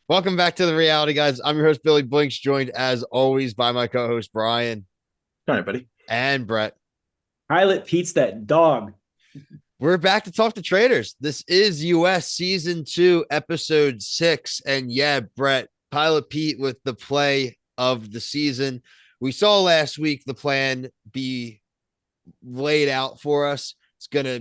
Welcome back to the Reality Guys. I'm your host, Billy Blinks, joined as always by my co-host Brian All right, buddy. and Brett. Pilot Pete's that dog. We're back to talk to Traitors. This is US Season 2, Episode 6. And yeah, Brett, Pilot Pete with the play of the season. We saw last week the plan be laid out for us. It's gonna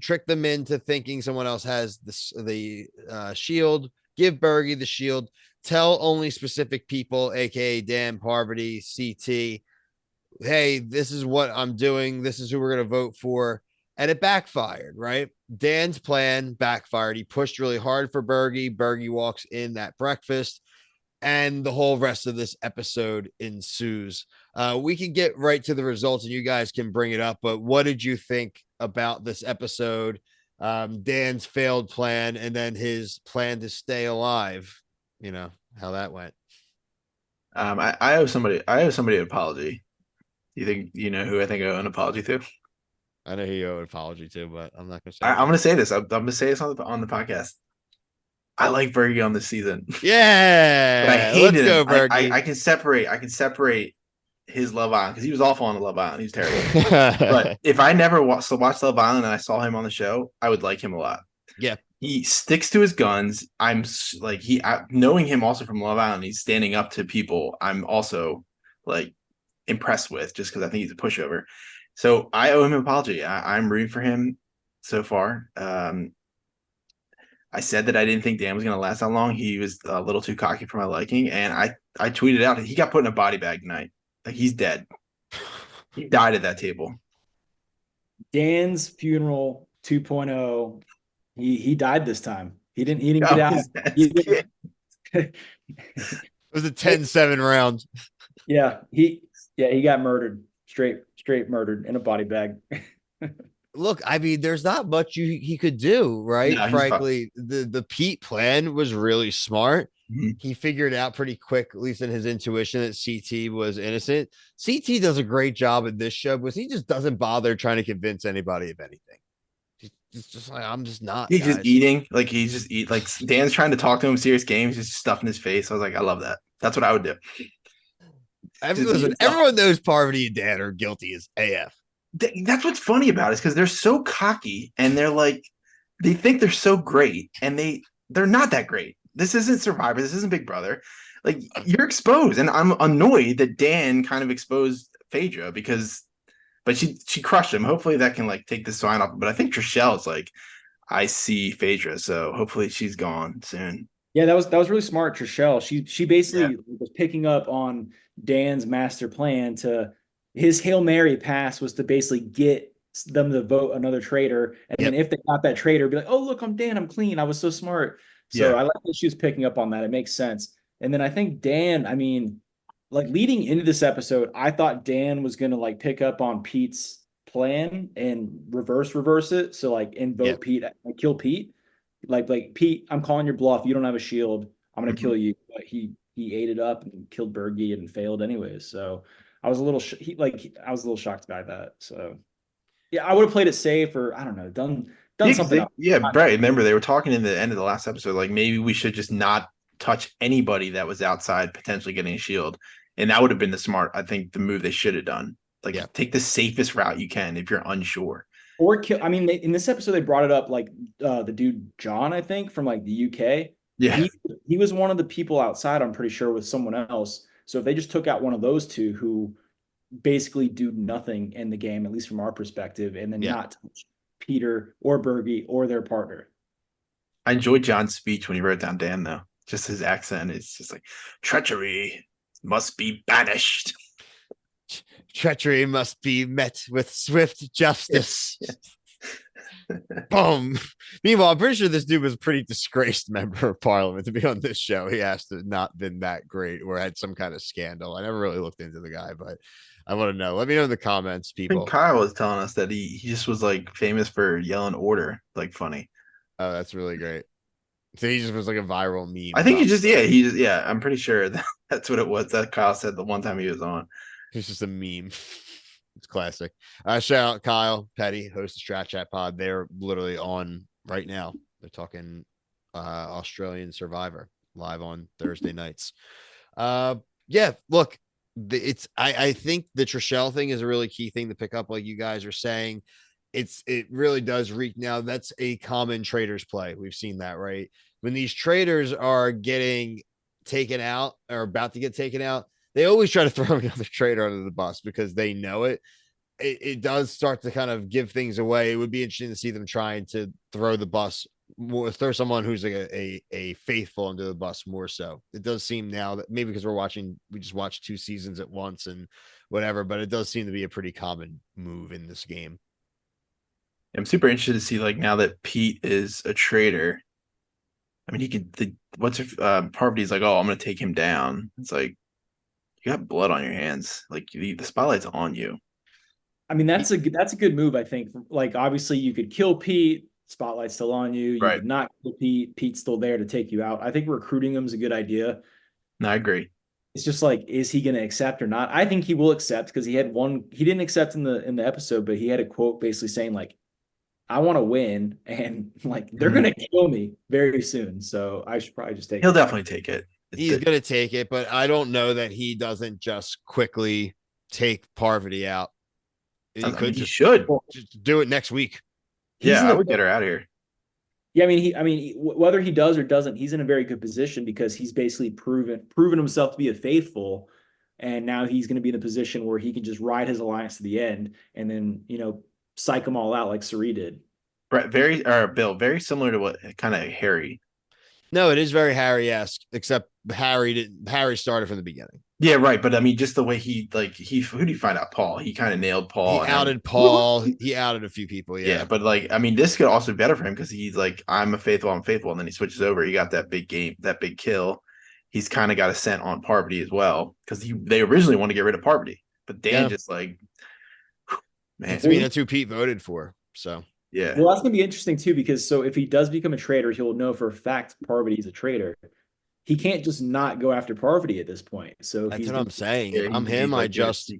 trick them into thinking someone else has the shield. Give Bergie the shield. Tell only specific people, aka Dan, Parvati, CT, hey, this is what I'm doing. This is who we're gonna vote for, and it backfired. Right? Dan's plan backfired. He pushed really hard for Bergie. Bergie walks in that breakfast and the whole rest of this episode ensues. We can get right to the results and you guys can bring it up, but what did you think about this episode? Dan's failed plan and then his plan to stay alive, how that went. I owe somebody an apology. You think you know who I think I owe an apology to? I know he owed an apology too, but I'm not gonna say I'm that. gonna say this. I'm gonna say this on the podcast. I like Bergie on this season, but I Yeah, let's hated him. go, I Bergie. can separate his Love Island because he was awful on the Love Island. He's terrible. But if I never watched Love Island and I saw him on the show, I would like him a lot. Yeah, He sticks to his guns. Knowing him also from Love Island, he's standing up to people. I'm also like impressed with just because I think he's a pushover. So I owe him an apology. I'm rooting for him so far. I said that I didn't think Dan was going to last that long. He was a little too cocky for my liking, and I tweeted out he got put in a body bag tonight. Like he's dead. He died at that table. Dan's funeral 2.0. He died this time. He didn't get Oh, out. his kid. it was a 10-7 round. Yeah, he got murdered. Straight murdered in a body bag. Look, I mean, there's not much he could do, right? No, he's fucked. Frankly, the Pete plan was really smart. Mhm. He figured out pretty quick, at least in his intuition, that CT was innocent. CT does a great job in this show because he just doesn't bother trying to convince anybody of anything. He's just like, I'm just not, He's just guys. eating. Like he's just eat. Like Dan's trying to talk to him serious games, just stuffing his face. I was like, I love that. That's what I would do. Listen, everyone knows Parvati and Dan are guilty as AF. That's what's funny about it, is because they're so cocky and they're like, they think they're so great, and they're not that great. This isn't Survivor. This isn't Big Brother. Like you're exposed, and I'm annoyed that Dan kind of exposed Phaedra but she crushed him. Hopefully that can like take the sign off. But I think Trishelle's like, I see Phaedra, so hopefully she's gone soon. Yeah, that was really smart, Trishelle. She Yeah. basically was picking up on Dan's master plan to his Hail Mary pass was to basically get them to vote another traitor. And then Yep. if they got that traitor, be like, oh, look, I'm Dan, I'm clean. I was so smart. So Yeah. I like that she was picking up on that. It makes sense. And then I think Dan, I mean, like leading into this episode, I thought Dan was gonna like pick up on Pete's plan and reverse it. So like Yep. invoke Pete, like kill Pete. Like Pete, I'm calling your bluff. You don't have a shield. I'm gonna Mhm. kill you. But he ate it up and killed Bergie and failed anyways. So I was a little I was a little shocked by that. So yeah, I would have played it safe or I don't know, done Yeah, 'cause something else. right. Remember, they were talking in the end of the last episode, like maybe we should just not touch anybody that was outside potentially getting a shield. And that would have been I think, the move they should have done. Like, Yep. take the safest route you can if you're unsure. Or kill. I mean, in this episode they brought it up like the dude John, I think from like the UK. Yeah. He was one of the people outside. I'm pretty sure with someone else. So if they just took out one of those two who basically do nothing in the game, at least from our perspective, and then Yeah. not touch Peter or Bergie or their partner. I enjoyed John's speech when he wrote down Dan, though. Just his accent. It's just like, treachery must be banished. Treachery must be met with swift justice. Yeah. Boom. Meanwhile, I'm pretty sure this dude was a pretty disgraced member of parliament to be on this show. He has to not been that great or had some kind of scandal. I never really looked into the guy, but I want to know. Let me know in the comments, I think people. Kyle was telling us that he just was like famous for yelling order, like funny. Oh, that's really great. So he just was like a viral meme. I think yeah, I'm pretty sure that's what it was that Kyle said the one time he was on. It's just a meme. It's classic. Shout out Kyle Petty, host of Strat Chat Pod. They're literally on right now. They're talking Australian Survivor live on Thursday nights. Yeah, look, I think the Trishelle thing is a really key thing to pick up, like you guys are saying. It really does reek. Now that's a common traders play. We've seen that, right? When these traders are getting taken out or about to get taken out, they always try to throw another trader under the bus because they know it does start to kind of give things away. It would be interesting to see them trying to throw the bus more, throw someone who's like a faithful under the bus more so. It does seem now that maybe because we just watched 2 seasons at once and whatever, but it does seem to be a pretty common move in this game. I'm super interested to see like now that Pete is a traitor. I mean, he could. What's if Parvati's like, oh, I'm gonna take him down. It's like you got blood on your hands. Like the spotlight's on you. I mean, that's a good move, I think. Like, obviously, you could kill Pete, spotlight's still on you. You Right. could not kill Pete, Pete's still there to take you out. I think recruiting him is a good idea. No, I agree. It's just like, is he going to accept or not? I think he will accept because he didn't accept in the episode, but he had a quote basically saying like, I want to win, and like they're going to kill me very soon. So I should probably just take He'll it. definitely take it. He's going to take it, but I don't know that he doesn't just quickly take Parvati out. He should just do it next week. I would get her out of here. Yeah, I mean, whether he does or doesn't, he's in a very good position because he's basically proven himself to be a faithful, and now he's going to be in a position where he can just ride his alliance to the end, and then psych them all out like Suri did. Right, Bill, very similar to what kind of Harry. No, it is very Harry-esque, except Harry started from the beginning. Yeah, right. But I mean, just the way who did he find out? Paul. He kind of nailed Paul. He outed Paul. He outed a few people. Yeah. But like, I mean, this could also be better for him because he's like, I'm faithful. And then he switches over. He got that big kill. He's kind of got a scent on Parvati as well because they originally want to get rid of Parvati, but Dan just like, man. I mean, that's who Pete voted for. So yeah. Well, that's gonna be interesting too because if he does become a traitor, he'll know for a fact Parvati is a traitor. He can't just not go after Parvati at this point. So that's what I'm saying. If I'm him, I just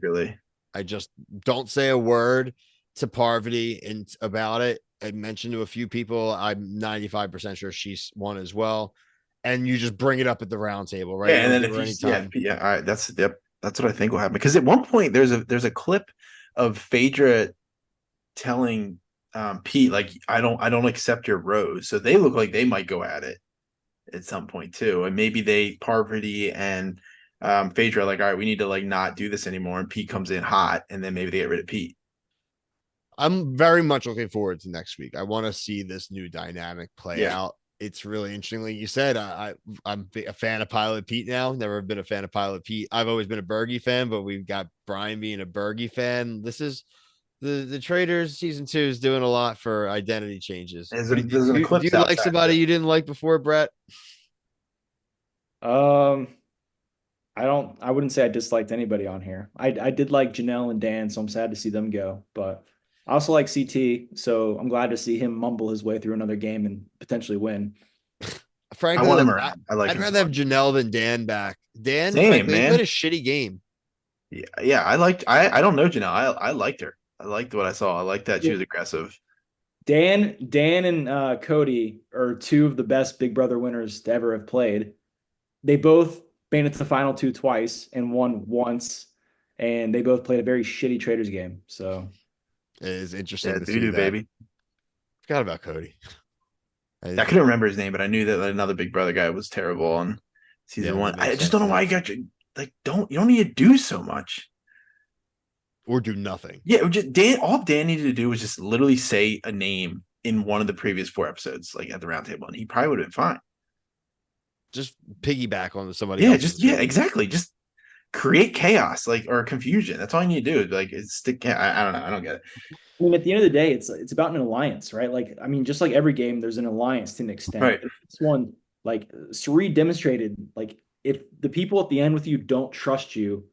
don't say a word to Parvati and about it. I mentioned to a few people. I'm 95% sure she's one as well. And you just bring it up at the round table, right? Yeah, and then all right, that's what I think will happen. Because at one point there's a clip of Phaedra telling Pete like I don't accept your rose. So they look like they might go at it at some point too, and maybe Parvati and Phaedra are like, all right, we need to like not do this anymore, and Pete comes in hot, and then maybe they get rid of Pete. I'm very much looking forward to next week. I want to see this new dynamic play out. It's really interesting. Like you said, I'm a fan of Pilot Pete now. Never been a fan of Pilot Pete. I've always been a Bergie fan, but we've got Brian being a Bergie fan. This is the Traitors season 2 is doing a lot for identity changes. Do you like somebody you didn't like before, Brett? I wouldn't say I disliked anybody on here. I did like Janelle and Dan, so I'm sad to see them go. But I also like CT, so I'm glad to see him mumble his way through another game and potentially win. Frankly, I want him around. I'd rather have Janelle than Dan back. Dan, man, played a shitty game. Yeah. I don't know Janelle. I liked her. I liked what I saw. I liked that she was aggressive. Dan and Cody are 2 of the best Big Brother winners to ever have played. They both made it to the final 2 twice and won once, and they both played a very shitty Traitors game. So it is interesting to see that. Baby. Forgot about Cody. I couldn't remember his name, but I knew that another Big Brother guy was terrible on season 1. I just don't know why you got you like you don't need to do so much. Or do nothing. Yeah, all Dan needed to do was just literally say a name in one of the previous 4 episodes, like at the round table, and he probably would have been fine. Just piggyback on somebody else. Exactly. Just create chaos, or confusion. That's all you need to do. Like I don't know. I don't get it. I mean, at the end of the day, it's about an alliance, right? Like, I mean, just like every game, there's an alliance to an extent. Right. This one, like Suri demonstrated, like if the people at the end with you don't trust you,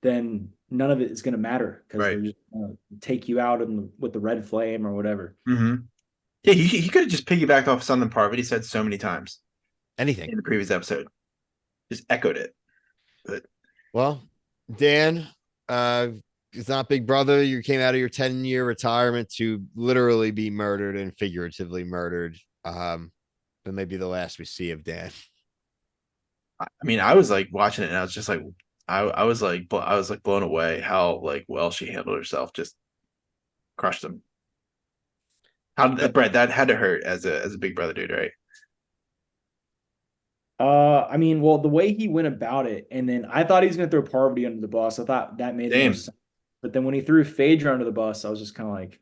then none of it is going to matter because they're just going to take you out with the red flame or whatever. Mm-hmm. Yeah, he could have just piggybacked off something Parvati said so many times. Anything in the previous episode, just echoed it. But well, Dan, it's not Big Brother. You came out of your 10-year retirement to literally be murdered and figuratively murdered. But maybe the last we see of Dan. I mean, I was like watching it and I was just like, I was like blown away how like well she handled herself. Just crushed him. How did that, Brett? That had to hurt as a big brother dude, right? I mean, well, the way he went about it, and then I thought he was gonna throw Parvati under the bus. I thought that made the most Same. sense. But then when he threw Phaedra under the bus, I was just kind of like,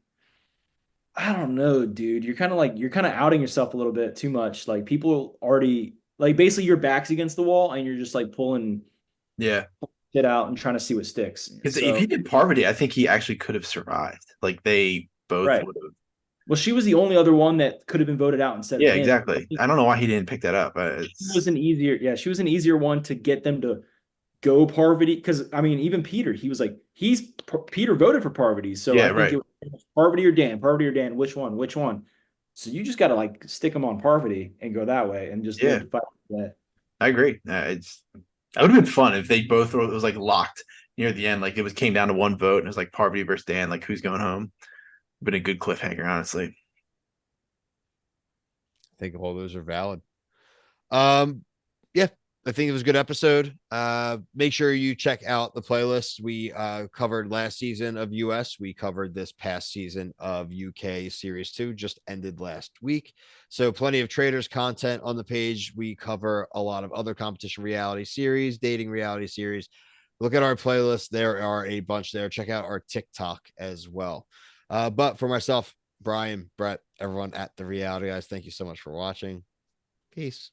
I don't know, dude. You're kind of outing yourself a little bit too much. Like people already like basically your back's against the wall and you're just like pulling Yeah. it out and trying to see what sticks. Because if So he did Parvati, I think he actually could have survived. Like they both right. would have. Well, she was the only other one that could have been voted out instead of Yeah, him. I exactly. think I don't know why he didn't pick that up. she was an easier, yeah, she was an easier one to get them to go Parvati. Because I mean, even Peter, he was like, Peter voted for Parvati. So Yeah, I think right. it was Parvati or Dan, which one? Which one? So you just gotta like stick them on Parvati and go that way and just live Yeah, to fight that. I agree. It's that would have been fun if they both were, it was like locked near the end. Like it was came down to one vote and it was like Parvati versus Dan. Like who's going home? Been a good cliffhanger, honestly. I think all those are valid. Yeah, I think it was a good episode. Make sure you check out the playlist. We covered last season of US. We covered this past season of UK Series 2, just ended last week. So plenty of Traitors content on the page. We cover a lot of other competition reality series, dating reality series. Look at our playlist. There are a bunch there. Check out our TikTok as well. But for myself, Brian, Brett, everyone at the Reality Guys, thank you so much for watching. Peace.